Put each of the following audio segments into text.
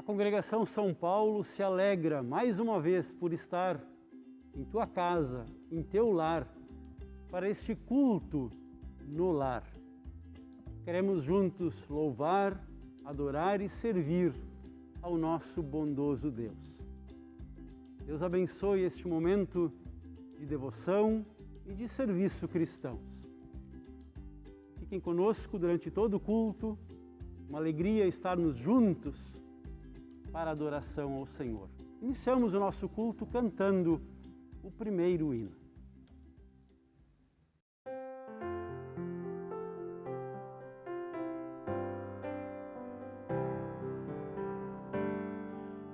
Congregação São Paulo se alegra mais uma vez por estar em tua casa, em teu lar, para este culto no lar. Queremos juntos louvar, adorar e servir ao nosso bondoso Deus. Deus abençoe este momento de devoção e de serviço cristãos. Fiquem conosco durante todo o culto, uma alegria estarmos juntos para a adoração ao Senhor. Iniciamos o nosso culto cantando o primeiro hino.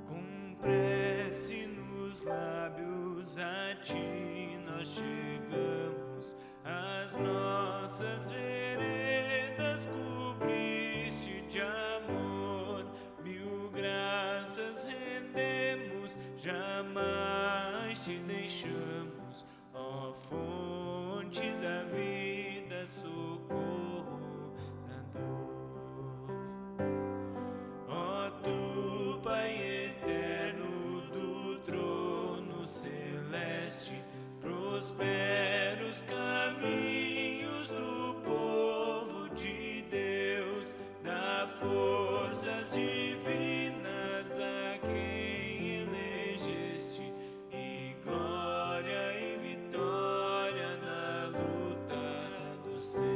Com prece nos lábios a ti nós chegamos, as nossas veredas cobriste de amor, mil graças rendemos, jamais te deixamos, ó fonte da vida, socorro na dor. Ó tu, Pai eterno do trono celeste, prospera os caminhos do povo de Deus, dá forças divinas a quem elegeste, e glória e vitória na luta dos céus.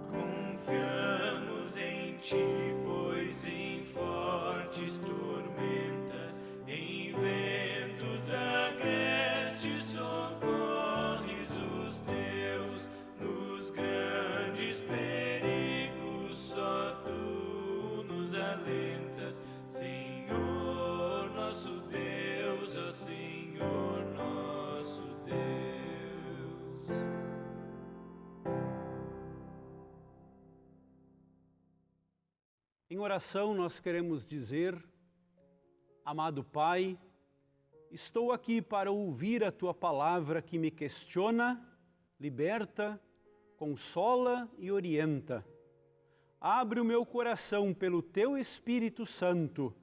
Confiamos em ti, pois em fortes tormentas, em ventos agrestes socorres os teus, nos grandes perigos só tu nos alentas, Senhor nosso Deus, ó Senhor nosso Deus. Em oração nós queremos dizer: amado Pai, estou aqui para ouvir a Tua palavra que me questiona, liberta, consola e orienta. Abre o meu coração pelo Teu Espírito Santo,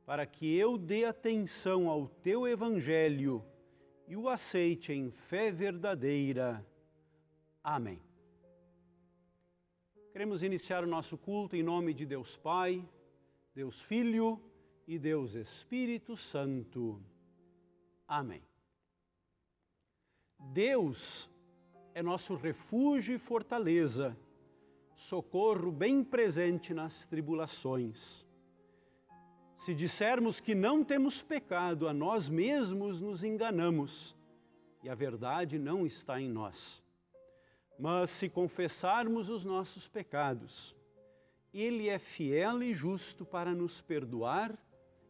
para que eu dê atenção ao Teu Evangelho e o aceite em fé verdadeira. Amém. Queremos iniciar o nosso culto em nome de Deus Pai, Deus Filho e Deus Espírito Santo. Amém. Deus é nosso refúgio e fortaleza, socorro bem presente nas tribulações. Se dissermos que não temos pecado, a nós mesmos nos enganamos, e a verdade não está em nós. Mas se confessarmos os nossos pecados, Ele é fiel e justo para nos perdoar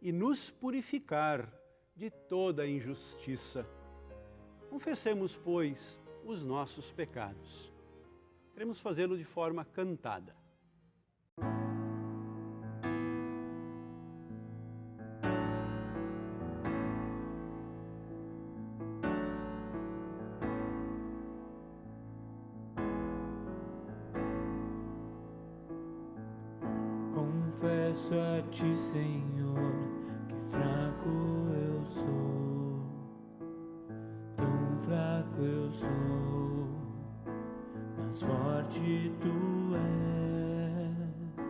e nos purificar de toda injustiça. Confessemos, pois, os nossos pecados. Queremos fazê-lo de forma cantada. Confesso a ti, Senhor, que fraco eu sou, tão fraco eu sou, mas forte tu és.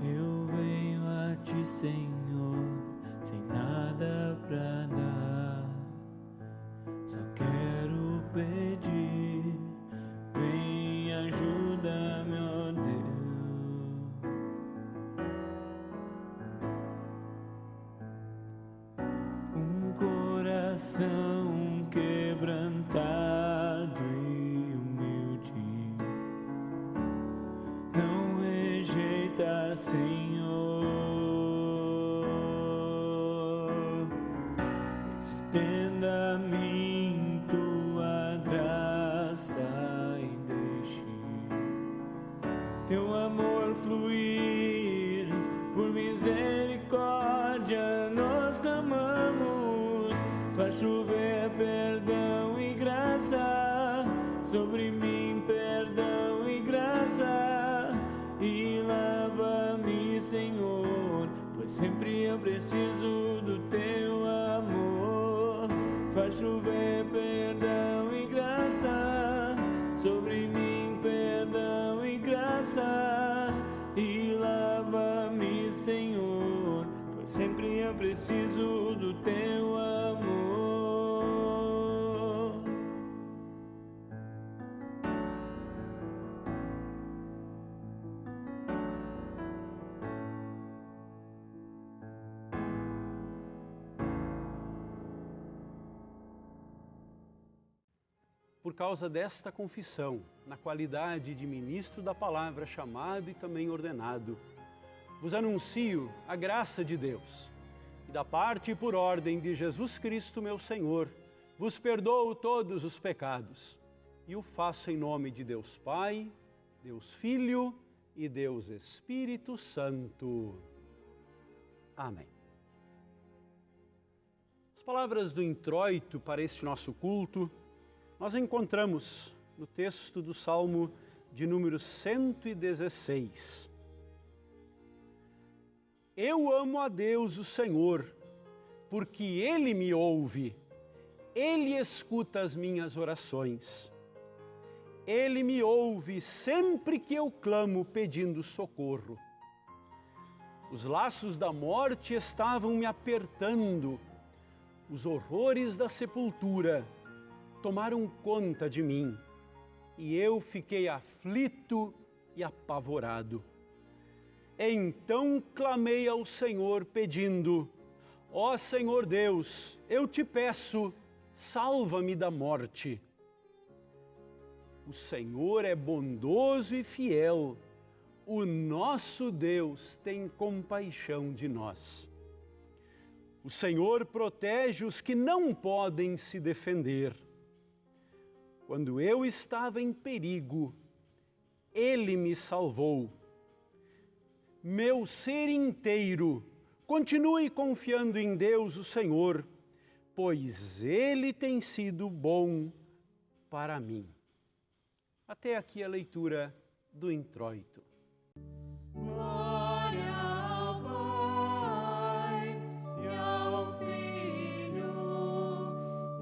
Eu venho a ti, Senhor, sem nada pra dar, só quero pedir, vem ajuda-me, ó Deus. Coração quebrantado e humilde, não rejeita, Senhor. estenda a mim tua graça e deixe teu amor fluir. Por misericórdia nós clamamos, faz chover perdão e graça sobre mim, perdão e graça, e lava-me, Senhor, pois sempre eu preciso do teu amor. Faz chover perdão e graça sobre mim, perdão e graça, e lava-me, Senhor, pois sempre eu preciso do teu amor. Por causa desta confissão, na qualidade de ministro da palavra chamado e também ordenado, vos anuncio a graça de Deus. E da parte e por ordem de Jesus Cristo, meu Senhor, vos perdoo todos os pecados. E o faço em nome de Deus Pai, Deus Filho e Deus Espírito Santo. Amém. As palavras do introito para este nosso culto nós encontramos no texto do Salmo de número 116. Eu amo a Deus, o Senhor, porque Ele me ouve, Ele escuta as minhas orações. Ele me ouve sempre que eu clamo pedindo socorro. Os laços da morte estavam me apertando, os horrores da sepultura tomaram conta de mim, e eu fiquei aflito e apavorado. Então clamei ao Senhor pedindo: ó Senhor Deus, eu te peço, salva-me da morte. O Senhor é bondoso e fiel, o nosso Deus tem compaixão de nós. O Senhor protege os que não podem se defender. Quando eu estava em perigo, Ele me salvou. Meu ser inteiro, continue confiando em Deus, o Senhor, pois Ele tem sido bom para mim. Até aqui a leitura do introito. Glória ao Pai, e ao Filho,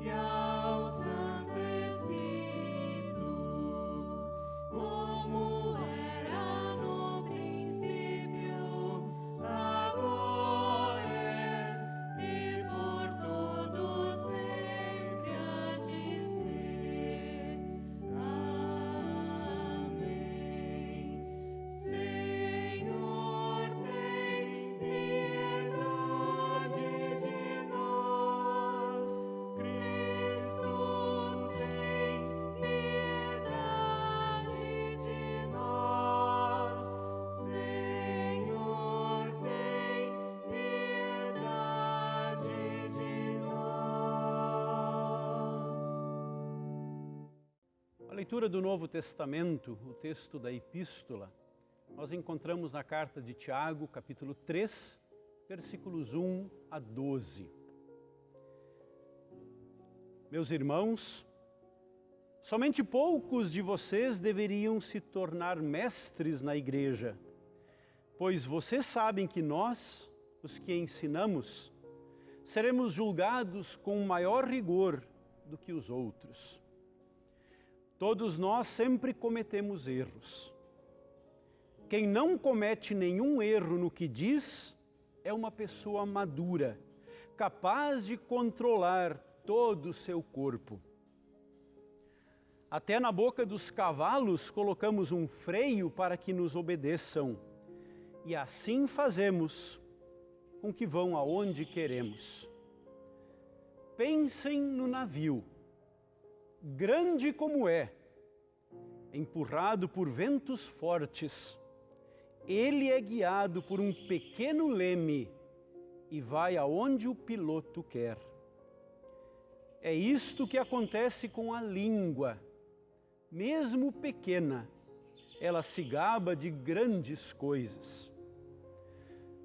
e ao Santo Espírito, como era no princípio, agora e por todo sempre há de ser. Amém. Senhor, tem piedade de nós. Cristo, tem piedade de nós. Senhor, tem piedade de nós. A leitura do Novo Testamento, o texto da Epístola, nós encontramos na carta de Tiago, capítulo 3, versículos 1 a 12. Meus irmãos, somente poucos de vocês deveriam se tornar mestres na igreja, pois vocês sabem que nós, os que ensinamos, seremos julgados com maior rigor do que os outros. Todos nós sempre cometemos erros. Quem não comete nenhum erro no que diz é uma pessoa madura, capaz de controlar todo o seu corpo. Até na boca dos cavalos colocamos um freio para que nos obedeçam, e assim fazemos com que vão aonde queremos. Pensem no navio, grande como é, empurrado por ventos fortes. Ele é guiado por um pequeno leme e vai aonde o piloto quer. É isto que acontece com a língua. Mesmo pequena, ela se gaba de grandes coisas.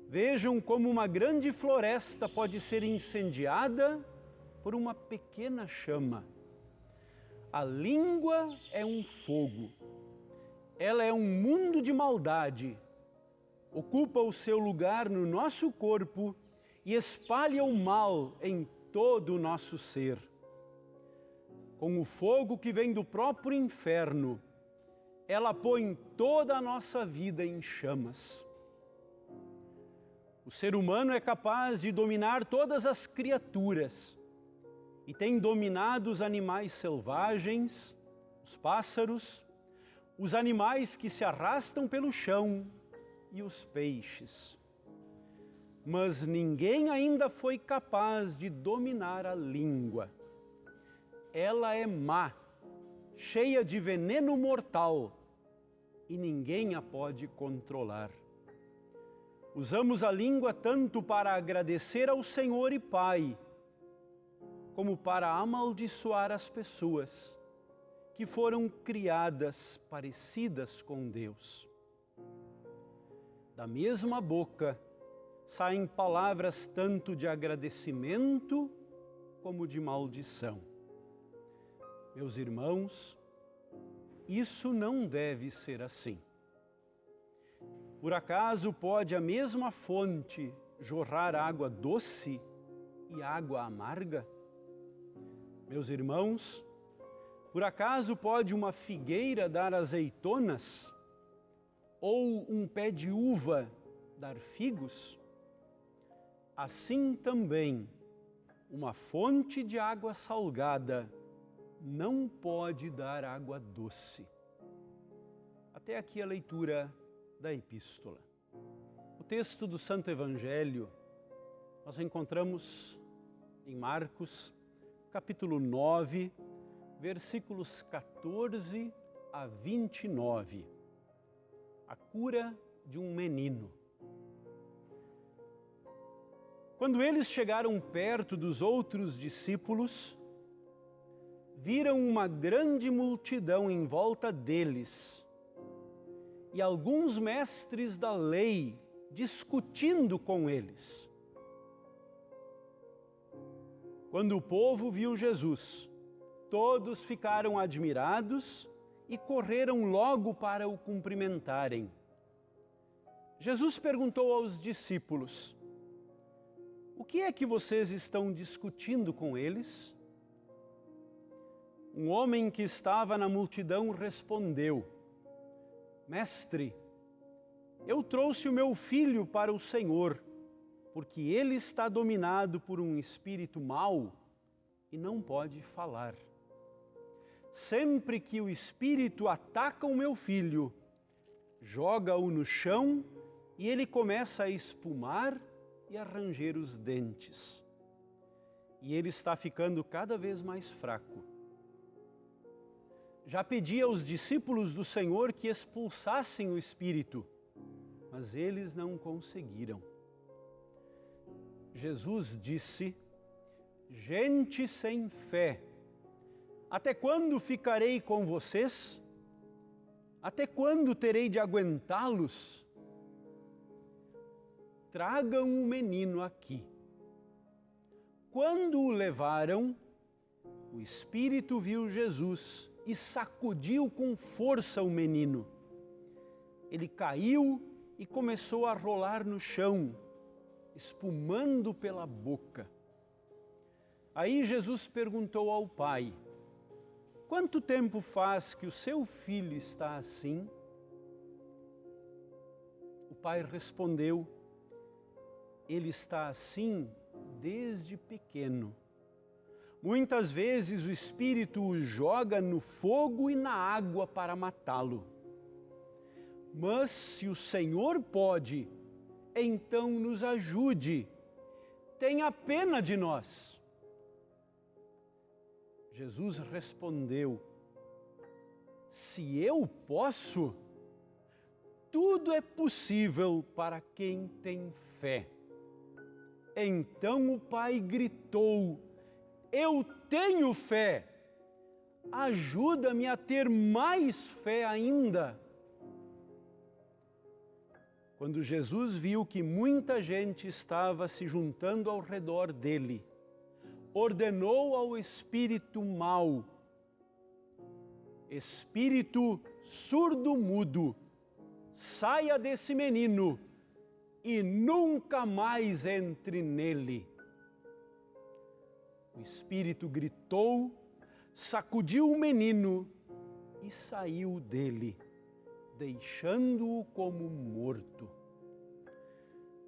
Vejam como uma grande floresta pode ser incendiada por uma pequena chama. A língua é um fogo. Ela é um mundo de maldade. Ocupa o seu lugar no nosso corpo e espalha o mal em todo o nosso ser. Com o fogo que vem do próprio inferno, ela põe toda a nossa vida em chamas. O ser humano é capaz de dominar todas as criaturas e tem dominado os animais selvagens, os pássaros, os animais que se arrastam pelo chão e os peixes. Mas ninguém ainda foi capaz de dominar a língua. Ela é má, cheia de veneno mortal, e ninguém a pode controlar. Usamos a língua tanto para agradecer ao Senhor e Pai, como para amaldiçoar as pessoas que foram criadas parecidas com Deus. Da mesma boca saem palavras tanto de agradecimento como de maldição. Meus irmãos, isso não deve ser assim. Por acaso pode a mesma fonte jorrar água doce e água amarga? Meus irmãos, por acaso pode uma figueira dar azeitonas? Ou um pé de uva dar figos? Assim também, uma fonte de água salgada não pode dar água doce. Até aqui a leitura da epístola. O texto do Santo Evangelho nós encontramos em Marcos, capítulo 9, versículos 14 a 29. A cura de um menino. Quando eles chegaram perto dos outros discípulos, viram uma grande multidão em volta deles e alguns mestres da lei discutindo com eles. Quando o povo viu Jesus, todos ficaram admirados e correram logo para o cumprimentarem. Jesus perguntou aos discípulos: "O que é que vocês estão discutindo com eles?" Um homem que estava na multidão respondeu: "Mestre, eu trouxe o meu filho para o Senhor, porque ele está dominado por um espírito mau e não pode falar. Sempre que o espírito ataca o meu filho, joga-o no chão e ele começa a espumar e a ranger os dentes. E ele está ficando cada vez mais fraco. Já pedi aos discípulos do Senhor que expulsassem o espírito, mas eles não conseguiram." Jesus disse: "Gente sem fé, até quando ficarei com vocês? Até quando terei de aguentá-los? Tragam o menino aqui." Quando o levaram, o espírito viu Jesus e sacudiu com força o menino. Ele caiu e começou a rolar no chão, espumando pela boca. Aí Jesus perguntou ao pai: "Quanto tempo faz que o seu filho está assim?" O pai respondeu: "Ele está assim desde pequeno. Muitas vezes o espírito o joga no fogo e na água para matá-lo. Mas se o Senhor pode, então nos ajude. Tenha pena de nós." Jesus respondeu: "Se eu posso, tudo é possível para quem tem fé." Então o pai gritou: eu tenho fé. Ajuda-me a ter mais fé ainda. Quando Jesus viu que muita gente estava se juntando ao redor dele, ordenou ao espírito mau, espírito surdo-mudo, saia desse menino e nunca mais entre nele. O espírito gritou, sacudiu o menino e saiu dele, deixando-o como morto.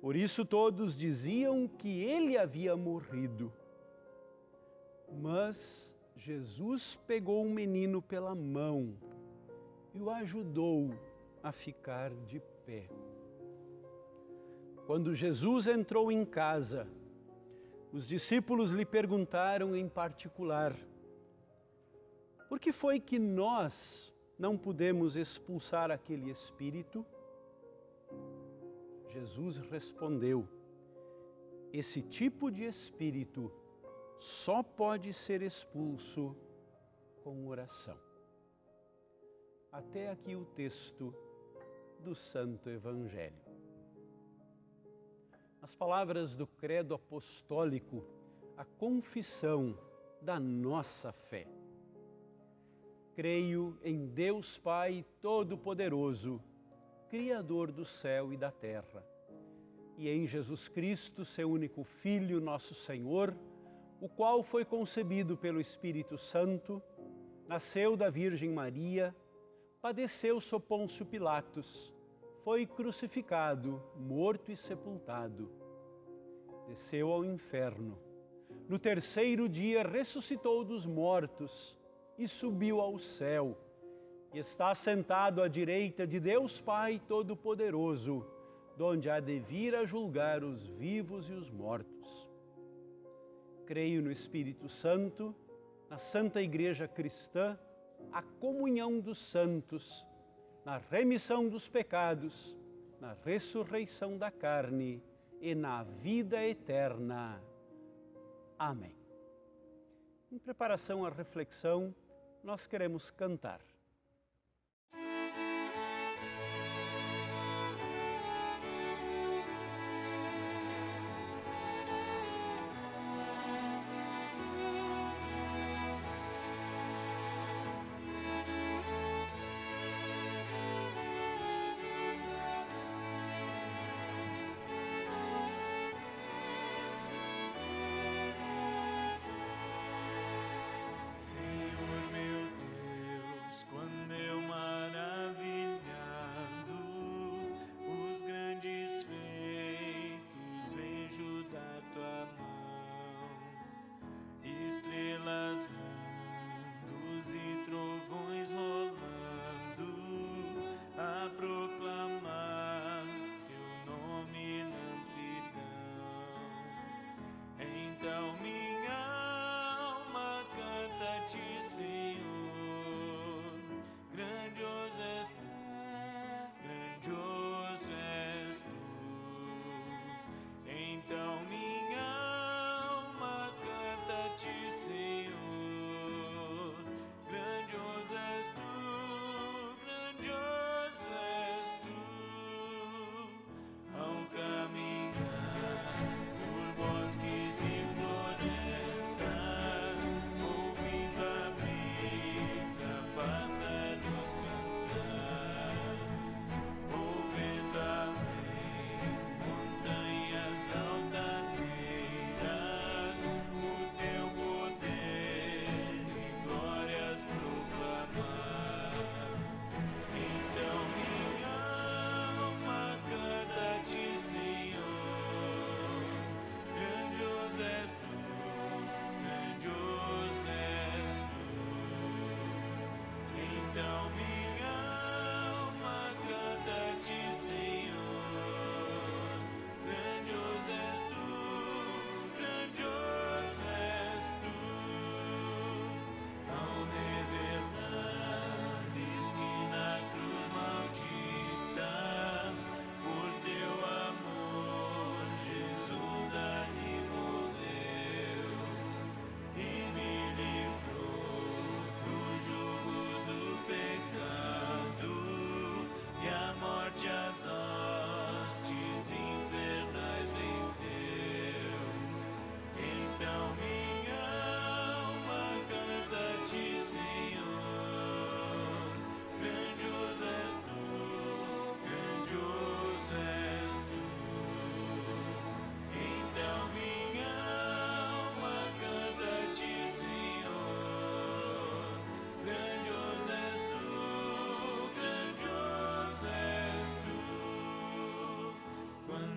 Por isso todos diziam que ele havia morrido. Mas Jesus pegou o menino pela mão e o ajudou a ficar de pé. Quando Jesus entrou em casa, os discípulos lhe perguntaram em particular: por que foi que nós não pudemos expulsar aquele espírito? Jesus respondeu: esse tipo de espírito só pode ser expulso com oração. Até aqui o texto do Santo Evangelho. As palavras do credo apostólico, a confissão da nossa fé. Creio em Deus Pai Todo-Poderoso, Criador do céu e da terra, e em Jesus Cristo, seu único Filho, nosso Senhor, o qual foi concebido pelo Espírito Santo, nasceu da Virgem Maria, padeceu sob Pôncio Pilatos, foi crucificado, morto e sepultado. Desceu ao inferno. No terceiro dia ressuscitou dos mortos e subiu ao céu, e está sentado à direita de Deus Pai Todo-Poderoso, donde há de vir a julgar os vivos e os mortos. Creio no Espírito Santo, na Santa Igreja Cristã, a comunhão dos santos, na remissão dos pecados, na ressurreição da carne e na vida eterna. Amém. Em preparação à reflexão, nós queremos cantar. Senhor meu Deus, quando eu maravilhado os grandes feitos vejo da tua mão, estrelas, mundos e trovões rolando a proclamar teu nome na amplidão. Então minha alma canta-te, Senhor,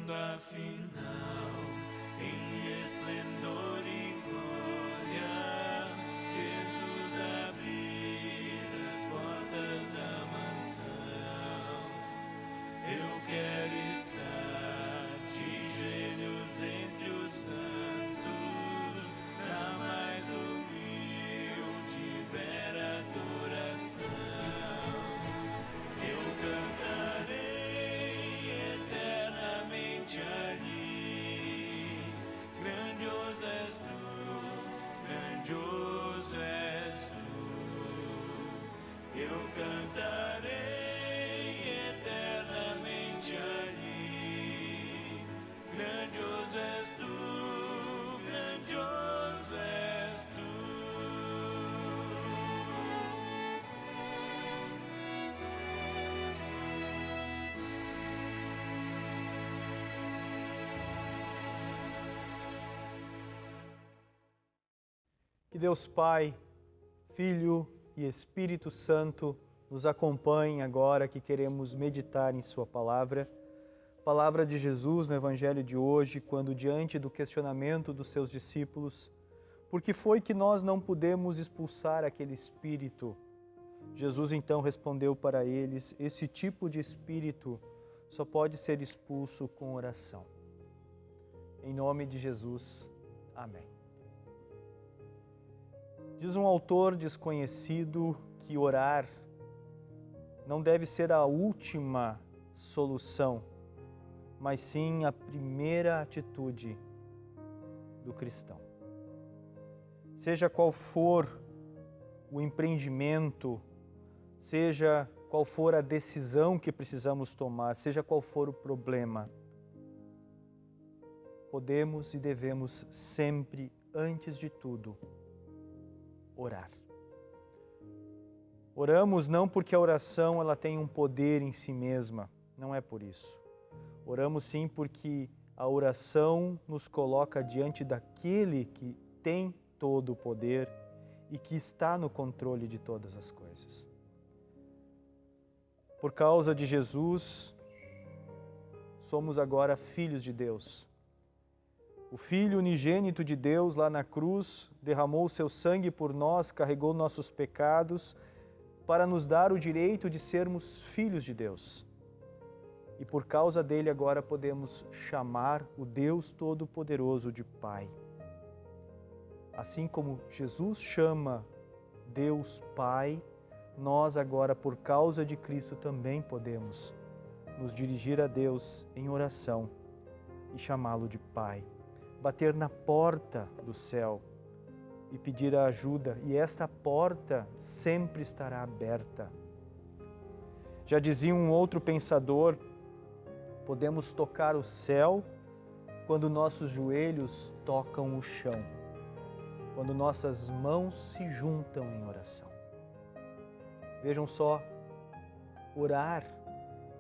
quando afinal, em esplendor e glória, Jesus abrir as portas da mansão. Eu quero estar de joelhos entre os santos, na mais humilde vera adoração. Eu cantarei eternamente ali. Grandioso és tu, grandioso és tu. Eu cantarei eternamente ali. Grandioso és tu, grandioso és tu. Que Deus Pai, Filho e Espírito Santo nos acompanhem agora que queremos meditar em Sua palavra. Palavra de Jesus no Evangelho de hoje, quando diante do questionamento dos seus discípulos, por que foi que nós não pudemos expulsar aquele espírito? Jesus então respondeu para eles, esse tipo de espírito só pode ser expulso com oração. Em nome de Jesus, amém. Diz um autor desconhecido que orar não deve ser a última solução, mas sim a primeira atitude do cristão. Seja qual for o empreendimento, seja qual for a decisão que precisamos tomar, seja qual for o problema, podemos e devemos sempre, antes de tudo, orar. Oramos não porque a oração ela tem um poder em si mesma, não é por isso. Oramos sim porque a oração nos coloca diante daquele que tem todo o poder e que está no controle de todas as coisas. Por causa de Jesus, somos agora filhos de Deus. O Filho unigênito de Deus lá na cruz derramou o seu sangue por nós, carregou nossos pecados para nos dar o direito de sermos filhos de Deus. E por causa dele agora podemos chamar o Deus Todo-Poderoso de Pai. Assim como Jesus chama Deus Pai, nós agora, por causa de Cristo, também podemos nos dirigir a Deus em oração e chamá-lo de Pai. Bater na porta do céu e pedir a ajuda, e esta porta sempre estará aberta. Já dizia um outro pensador, podemos tocar o céu quando nossos joelhos tocam o chão, quando nossas mãos se juntam em oração. Vejam só, orar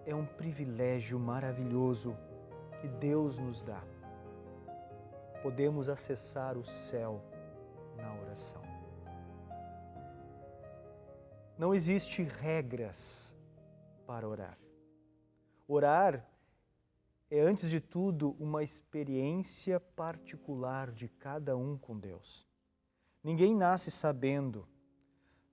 é um privilégio maravilhoso que Deus nos dá. Podemos acessar o céu na oração. Não existe regras para orar. Orar é, antes de tudo, uma experiência particular de cada um com Deus. Ninguém nasce sabendo.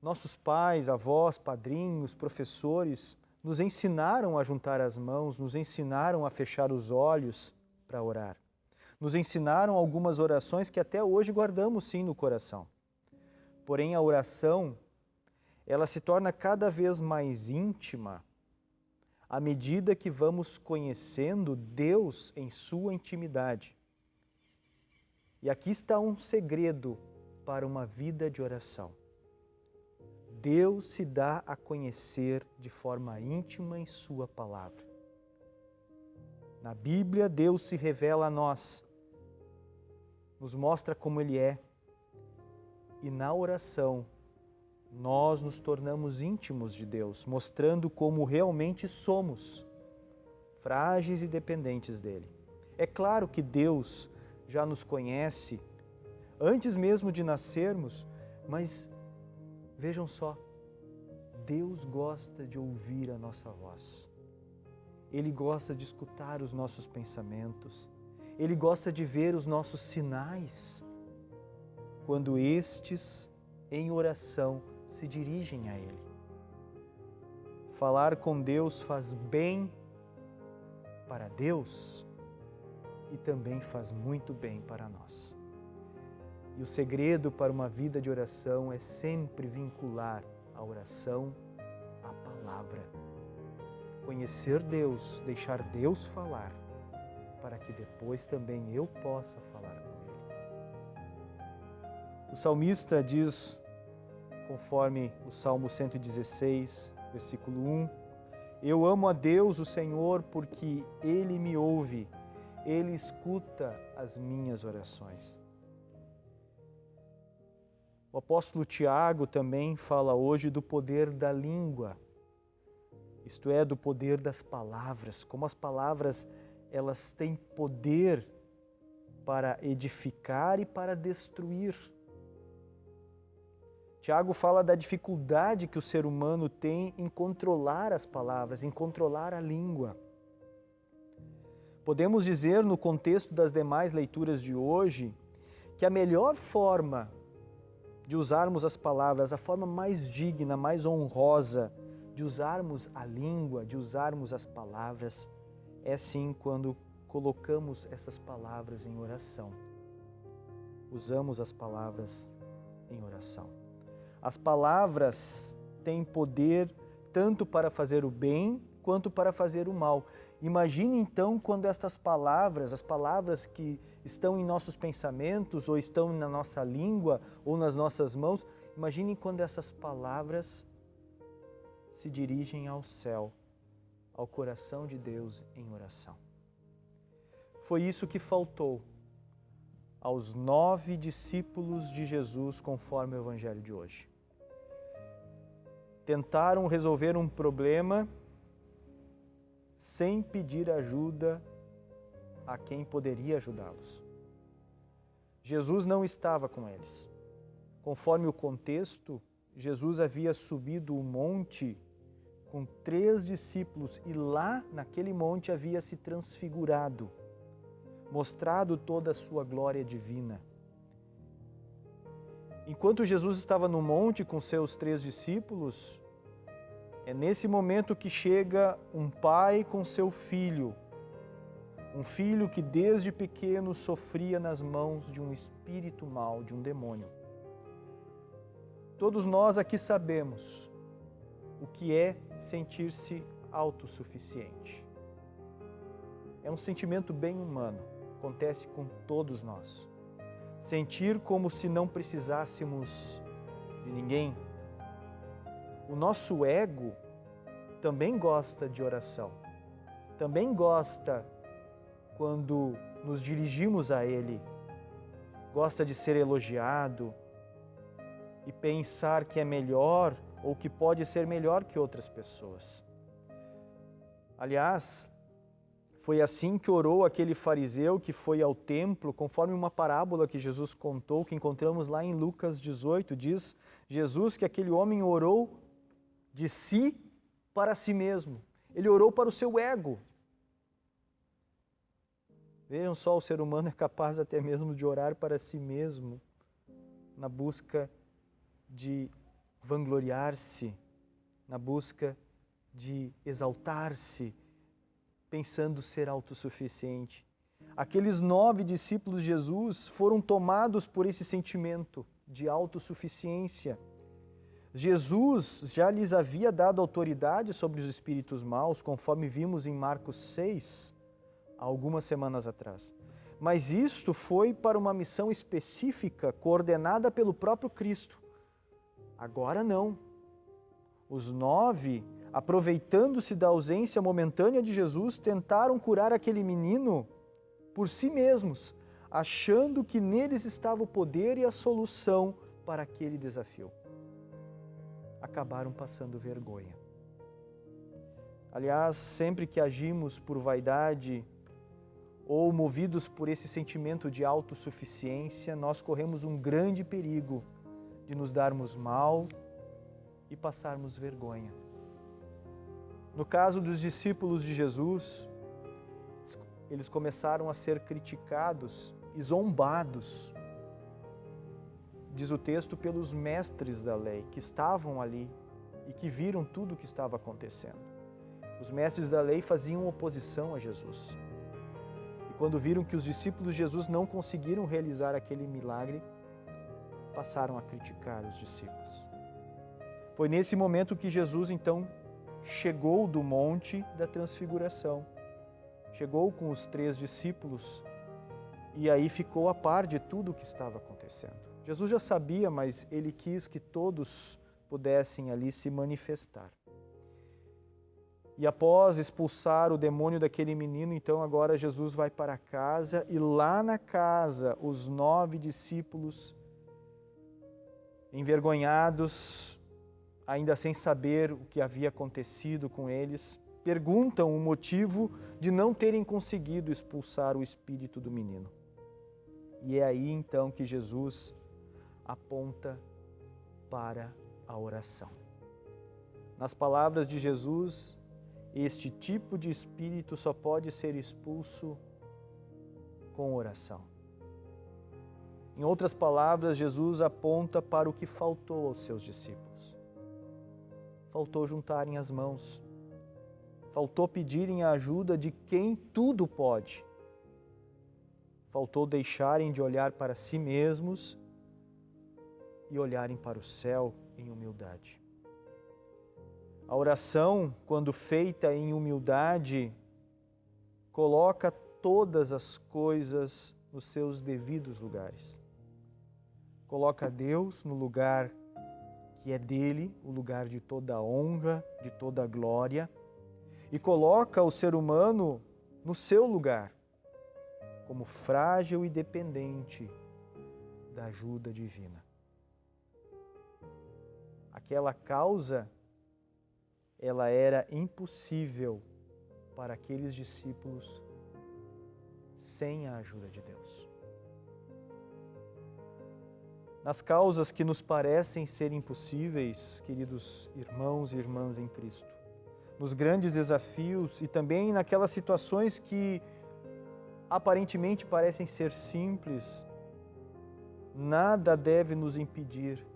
Nossos pais, avós, padrinhos, professores nos ensinaram a juntar as mãos, nos ensinaram a fechar os olhos para orar. Nos ensinaram algumas orações que até hoje guardamos sim no coração. Porém, a oração, ela se torna cada vez mais íntima à medida que vamos conhecendo Deus em sua intimidade. E aqui está um segredo para uma vida de oração. Deus se dá a conhecer de forma íntima em sua palavra. Na Bíblia, Deus se revela a nós, nos mostra como Ele é, e na oração nós nos tornamos íntimos de Deus, mostrando como realmente somos, frágeis e dependentes dEle. É claro que Deus já nos conhece antes mesmo de nascermos, mas vejam só, Deus gosta de ouvir a nossa voz. Ele gosta de escutar os nossos pensamentos. Ele gosta de ver os nossos sinais quando estes, em oração, se dirigem a Ele. Falar com Deus faz bem para Deus e também faz muito bem para nós. E o segredo para uma vida de oração é sempre vincular a oração à palavra. Conhecer Deus, deixar Deus falar, para que depois também eu possa falar com Ele. O salmista diz, conforme o Salmo 116, versículo 1, eu amo a Deus, o Senhor, porque Ele me ouve, Ele escuta as minhas orações. O apóstolo Tiago também fala hoje do poder da língua, isto é, do poder das palavras, como as palavras elas têm poder para edificar e para destruir. Tiago fala da dificuldade que o ser humano tem em controlar as palavras, em controlar a língua. Podemos dizer, no contexto das demais leituras de hoje, que a melhor forma de usarmos as palavras, a forma mais digna, mais honrosa de usarmos a língua, de usarmos as palavras, é sim quando colocamos essas palavras em oração. Usamos as palavras em oração. As palavras têm poder tanto para fazer o bem quanto para fazer o mal. Imagine então quando estas palavras, as palavras que estão em nossos pensamentos ou estão na nossa língua ou nas nossas mãos, imagine quando essas palavras se dirigem ao céu, ao coração de Deus em oração. Foi isso que faltou aos 9 discípulos de Jesus, conforme o Evangelho de hoje. Tentaram resolver um problema sem pedir ajuda a quem poderia ajudá-los. Jesus não estava com eles. Conforme o contexto, Jesus havia subido o monte com 3 discípulos e lá, naquele monte, havia se transfigurado, mostrado toda a sua glória divina. Enquanto Jesus estava no monte com seus 3 discípulos, é nesse momento que chega um pai com seu filho, um filho que desde pequeno sofria nas mãos de um espírito mau, de um demônio. Todos nós aqui sabemos o que é sentir-se autossuficiente. É um sentimento bem humano, acontece com todos nós. Sentir como se não precisássemos de ninguém. O nosso ego também gosta de oração, também gosta quando nos dirigimos a Ele, gosta de ser elogiado e pensar que é melhor ou que pode ser melhor que outras pessoas. Aliás, foi assim que orou aquele fariseu que foi ao templo, conforme uma parábola que Jesus contou, que encontramos lá em Lucas 18, diz Jesus que aquele homem orou de si para si mesmo. Ele orou para o seu ego. Vejam só, o ser humano é capaz até mesmo de orar para si mesmo, na busca de vangloriar-se, na busca de exaltar-se, pensando ser autossuficiente. Aqueles 9 discípulos de Jesus foram tomados por esse sentimento de autossuficiência. Jesus já lhes havia dado autoridade sobre os espíritos maus, conforme vimos em Marcos 6, há algumas semanas atrás. Mas isto foi para uma missão específica, coordenada pelo próprio Cristo. Agora não. Os 9, aproveitando-se da ausência momentânea de Jesus, tentaram curar aquele menino por si mesmos, achando que neles estava o poder e a solução para aquele desafio. Acabaram passando vergonha. Aliás, sempre que agimos por vaidade ou movidos por esse sentimento de autossuficiência, nós corremos um grande perigo de nos darmos mal e passarmos vergonha. No caso dos discípulos de Jesus, eles começaram a ser criticados e zombados, diz o texto, pelos mestres da lei que estavam ali e que viram tudo o que estava acontecendo. Os mestres da lei faziam oposição a Jesus. E quando viram que os discípulos de Jesus não conseguiram realizar aquele milagre, passaram a criticar os discípulos. Foi nesse momento que Jesus, então, chegou do Monte da Transfiguração. Chegou com os 3 discípulos e aí ficou a par de tudo o que estava acontecendo. Jesus já sabia, mas ele quis que todos pudessem ali se manifestar. E após expulsar o demônio daquele menino, então agora Jesus vai para casa e lá na casa os 9 discípulos, envergonhados, ainda sem saber o que havia acontecido com eles, perguntam o motivo de não terem conseguido expulsar o espírito do menino. E é aí então que Jesus aponta para a oração. Nas palavras de Jesus, este tipo de espírito só pode ser expulso com oração. Em outras palavras, Jesus aponta para o que faltou aos seus discípulos. Faltou juntarem as mãos. Faltou pedirem a ajuda de quem tudo pode. Faltou deixarem de olhar para si mesmos e olharem para o céu em humildade. A oração, quando feita em humildade, coloca todas as coisas nos seus devidos lugares. Coloca Deus no lugar que é dele, o lugar de toda honra, de toda glória, e coloca o ser humano no seu lugar, como frágil e dependente da ajuda divina. Aquela causa, ela era impossível para aqueles discípulos sem a ajuda de Deus. Nas causas que nos parecem ser impossíveis, queridos irmãos e irmãs em Cristo, nos grandes desafios e também naquelas situações que aparentemente parecem ser simples, nada deve nos impedir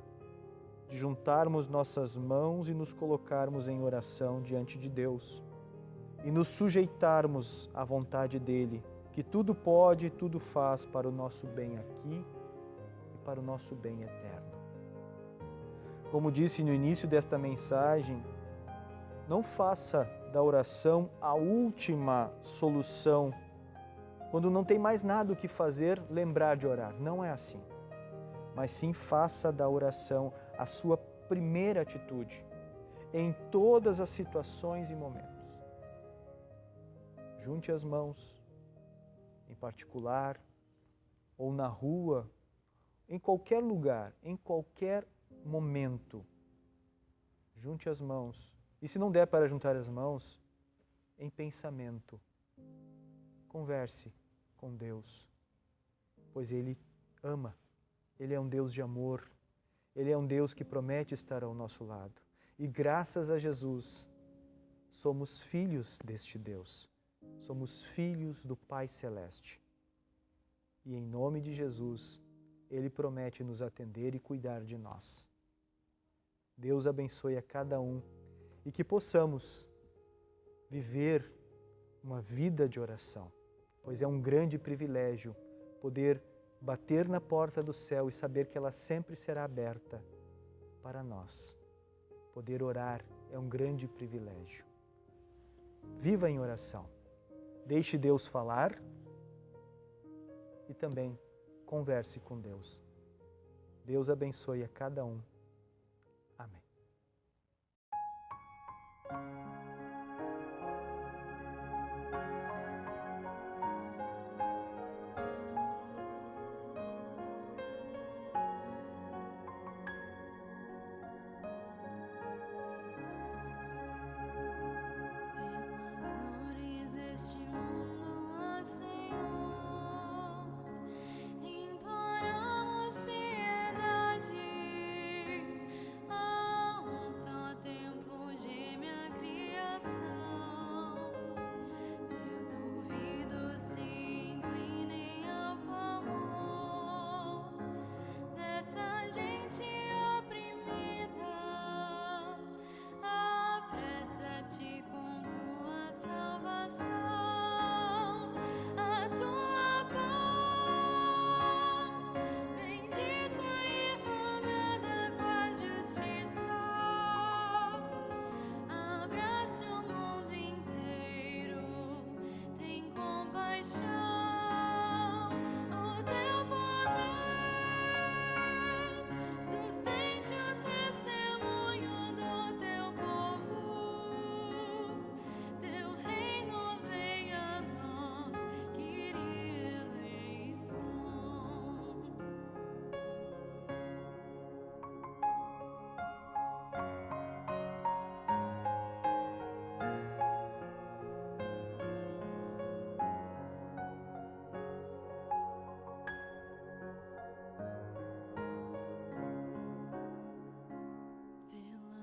de juntarmos nossas mãos e nos colocarmos em oração diante de Deus e nos sujeitarmos à vontade dEle, que tudo pode e tudo faz para o nosso bem aqui e para o nosso bem eterno. Como disse no início desta mensagem, não faça da oração a última solução. Quando não tem mais nada o que fazer, lembrar de orar. Não é assim. Mas sim faça da oração a sua primeira atitude em todas as situações e momentos. Junte as mãos, em particular, ou na rua, em qualquer lugar, em qualquer momento. Junte as mãos. E se não der para juntar as mãos, em pensamento, converse com Deus, pois Ele ama. Ele é um Deus de amor. Ele é um Deus que promete estar ao nosso lado. E graças a Jesus, somos filhos deste Deus. Somos filhos do Pai Celeste. E em nome de Jesus, Ele promete nos atender e cuidar de nós. Deus abençoe a cada um e que possamos viver uma vida de oração, pois é um grande privilégio poder bater na porta do céu e saber que ela sempre será aberta para nós. Poder orar é um grande privilégio. Viva em oração. Deixe Deus falar e também converse com Deus. Deus abençoe a cada um. Amém. Pelas dores deste mundo, ó Senhor, imploramos piedade. Há um só tempo de me agredir. compaixão, o teu poder sustente o testemunho do teu povo. Teu reino venha a nós, Kyrie eleison.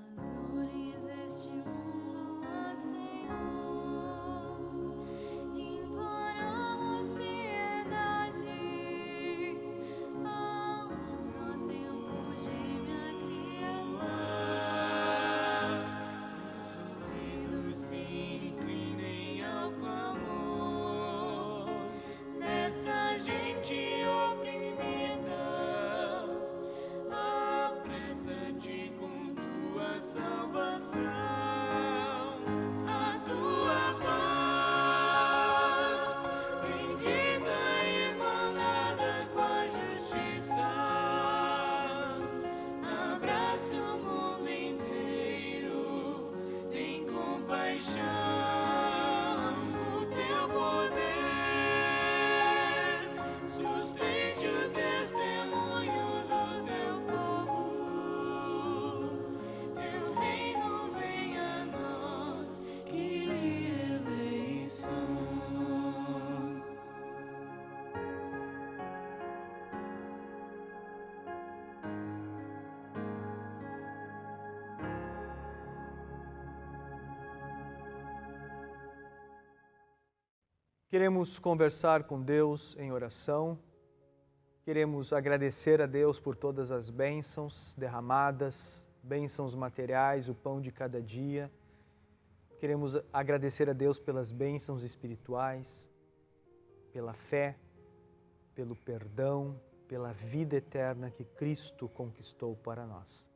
Pelas dores deste mundo, ó Senhor, imploramos piedade. A um só tempo geme a criação. Teus ouvidos se inclinem ao clamor desta gente oprimida. Apressa-te com tua salvação, a tua paz, bendita e manada com a justiça. Abraça o mundo inteiro, tem compaixão, o teu poder sustente o testemunho do teu povo. Teu reino venha a nós, Kyrie eleison. Queremos conversar com Deus em oração. Queremos agradecer a Deus por todas as bênçãos derramadas, bênçãos materiais, o pão de cada dia. Queremos agradecer a Deus pelas bênçãos espirituais, pela fé, pelo perdão, pela vida eterna que Cristo conquistou para nós.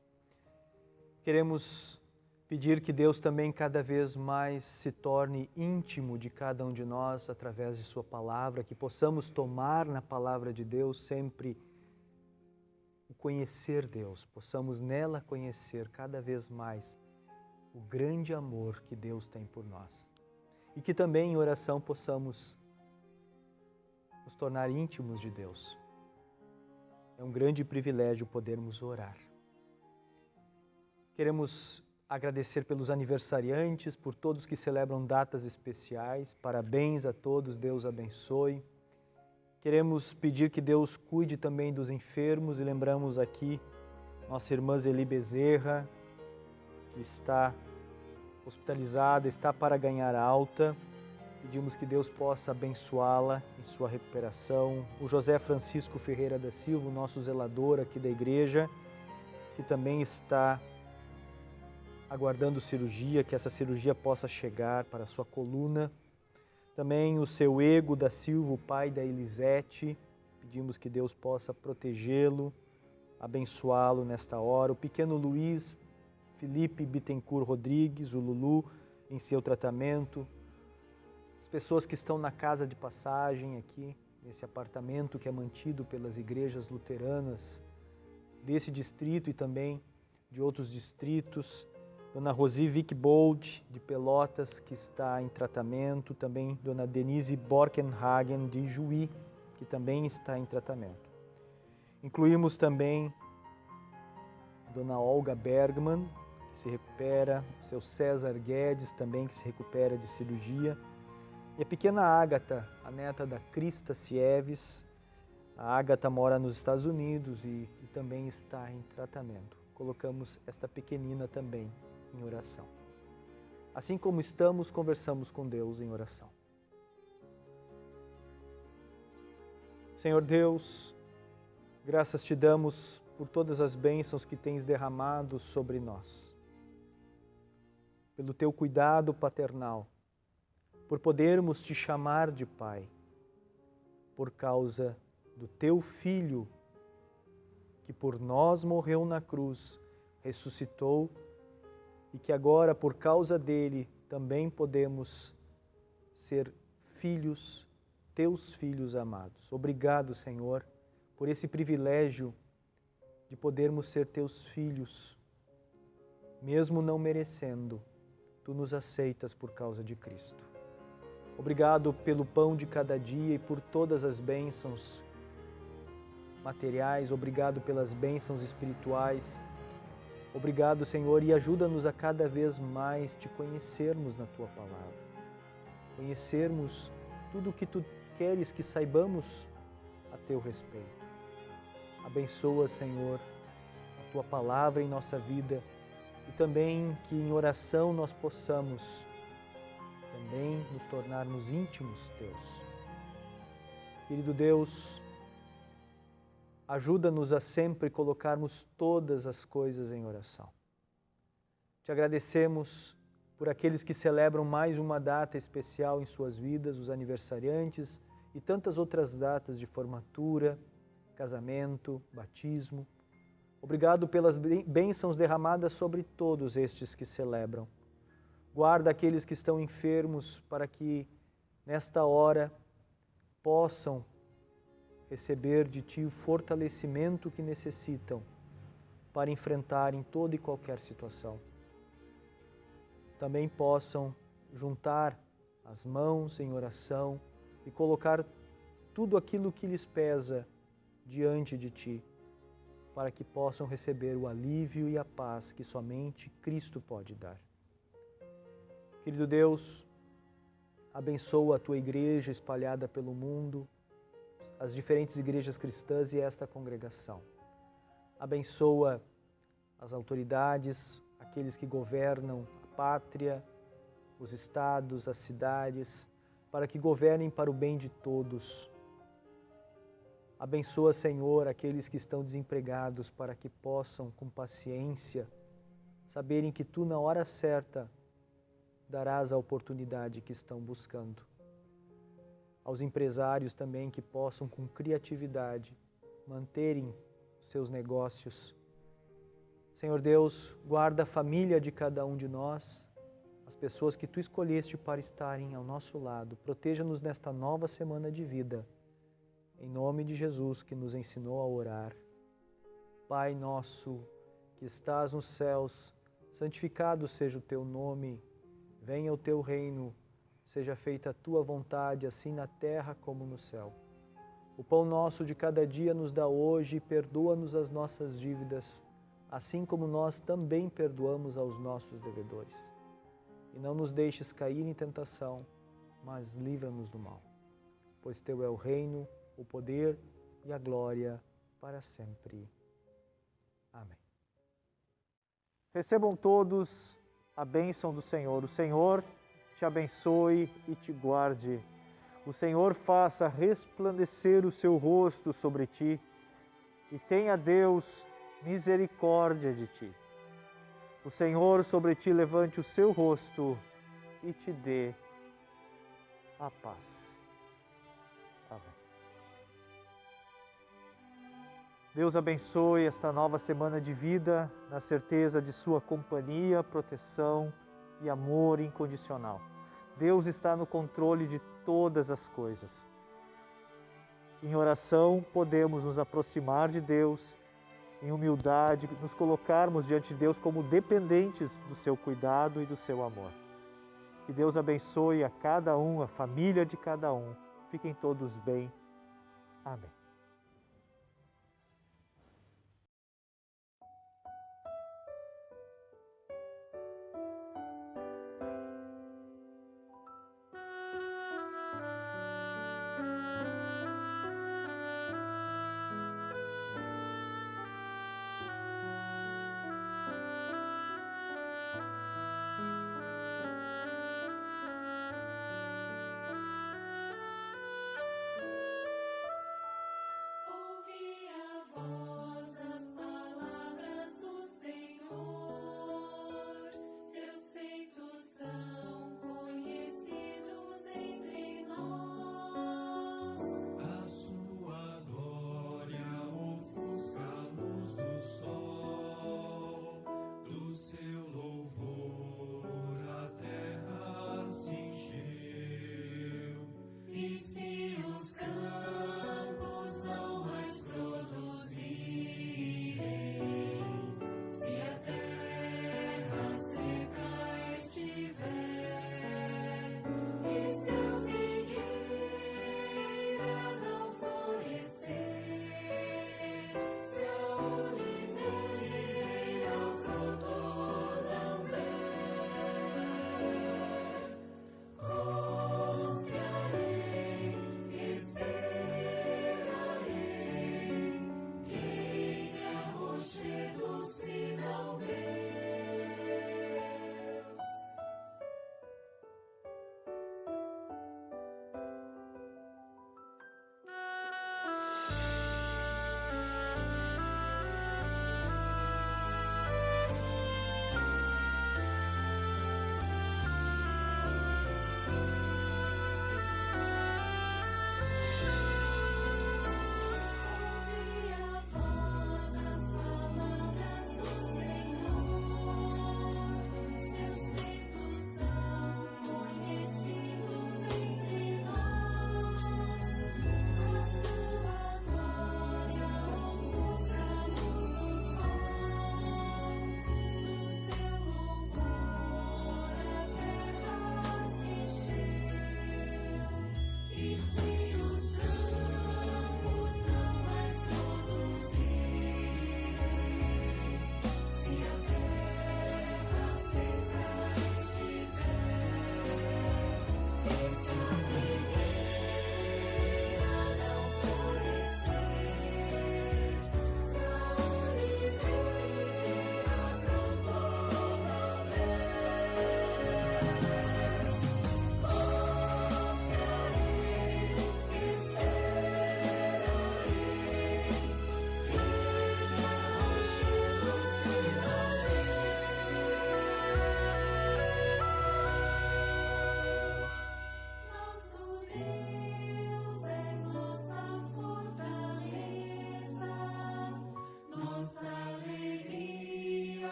Queremos pedir que Deus também cada vez mais se torne íntimo de cada um de nós através de sua palavra, que possamos tomar na palavra de Deus sempre o conhecer Deus, possamos nela conhecer cada vez mais o grande amor que Deus tem por nós. E que também em oração possamos nos tornar íntimos de Deus. É um grande privilégio podermos orar. Queremos agradecer pelos aniversariantes, por todos que celebram datas especiais. Parabéns a todos, Deus abençoe. Queremos pedir que Deus cuide também dos enfermos e lembramos aqui nossa irmã Zeli Bezerra, que está hospitalizada, está para ganhar alta. Pedimos que Deus possa abençoá-la em sua recuperação. O José Francisco Ferreira da Silva, o nosso zelador aqui da igreja, que também está aguardando cirurgia, que essa cirurgia possa chegar para a sua coluna. Também o seu Ego da Silva, o pai da Elisete, pedimos que Deus possa protegê-lo, abençoá-lo nesta hora. O pequeno Luiz Felipe Bittencourt Rodrigues, o Lulu, em seu tratamento. As pessoas que estão na casa de passagem aqui, nesse apartamento que é mantido pelas igrejas luteranas desse distrito e também de outros distritos. Dona Rosi Wickbold, de Pelotas, que está em tratamento. Também Dona Denise Borkenhagen, de Juí, que também está em tratamento. Incluímos também Dona Olga Bergman, que se recupera, o seu César Guedes também, que se recupera de cirurgia. E a pequena Ágata, a neta da Krista Sieves. A Ágata mora nos Estados Unidos e também está em tratamento. Colocamos esta pequenina também em oração. Assim como estamos, conversamos com Deus em oração. Senhor Deus, graças te damos por todas as bênçãos que tens derramado sobre nós. Pelo teu cuidado paternal, por podermos te chamar de Pai, por causa do teu Filho, que por nós morreu na cruz, ressuscitou, e que agora, por causa dele, também podemos ser filhos teus filhos amados. Obrigado, Senhor, por esse privilégio de podermos ser teus filhos, mesmo não merecendo, tu nos aceitas por causa de Cristo. Obrigado pelo pão de cada dia e por todas as bênçãos materiais, obrigado pelas bênçãos espirituais. Obrigado, Senhor, e ajuda-nos a cada vez mais te conhecermos na tua palavra, conhecermos tudo o que tu queres que saibamos a teu respeito. Abençoa, Senhor, a tua palavra em nossa vida e também que em oração nós possamos também nos tornarmos íntimos teus. Querido Deus, ajuda-nos a sempre colocarmos todas as coisas em oração. Te agradecemos por aqueles que celebram mais uma data especial em suas vidas, os aniversariantes e tantas outras datas de formatura, casamento, batismo. Obrigado pelas bênçãos derramadas sobre todos estes que celebram. Guarda aqueles que estão enfermos para que, nesta hora, possam receber de Ti o fortalecimento que necessitam para enfrentarem toda e qualquer situação. Também possam juntar as mãos em oração e colocar tudo aquilo que lhes pesa diante de Ti, para que possam receber o alívio e a paz que somente Cristo pode dar. Querido Deus, abençoa a Tua igreja espalhada pelo mundo, as diferentes igrejas cristãs e esta congregação. Abençoa as autoridades, aqueles que governam a pátria, os estados, as cidades, para que governem para o bem de todos. Abençoa, Senhor, aqueles que estão desempregados para que possam, com paciência, saberem que Tu, na hora certa, darás a oportunidade que estão buscando. Aos empresários também que possam, com criatividade, manterem seus negócios. Senhor Deus, guarda a família de cada um de nós, as pessoas que Tu escolheste para estarem ao nosso lado. Proteja-nos nesta nova semana de vida. Em nome de Jesus, que nos ensinou a orar. Pai nosso, que estás nos céus, santificado seja o Teu nome. Venha o Teu reino, seja feita a Tua vontade, assim na terra como no céu. O pão nosso de cada dia nos dá hoje e perdoa-nos as nossas dívidas, assim como nós também perdoamos aos nossos devedores. E não nos deixes cair em tentação, mas livra-nos do mal. Pois Teu é o reino, o poder e a glória para sempre. Amém. Recebam todos a bênção do Senhor. O Senhor te abençoe e te guarde. O Senhor faça resplandecer o seu rosto sobre ti e tenha Deus misericórdia de ti. O Senhor sobre ti levante o seu rosto e te dê a paz. Amém. Deus abençoe esta nova semana de vida, na certeza de sua companhia, proteção e amor incondicional. Deus está no controle de todas as coisas. Em oração, podemos nos aproximar de Deus, em humildade, nos colocarmos diante de Deus como dependentes do seu cuidado e do seu amor. Que Deus abençoe a cada um, a família de cada um. Fiquem todos bem. Amém. Ouvi a voz, as palavras do Senhor. Seus feitos são conhecidos entre nós. A sua glória ofusca a luz do sol, do seu louvor a terra se encheu. E se o buscando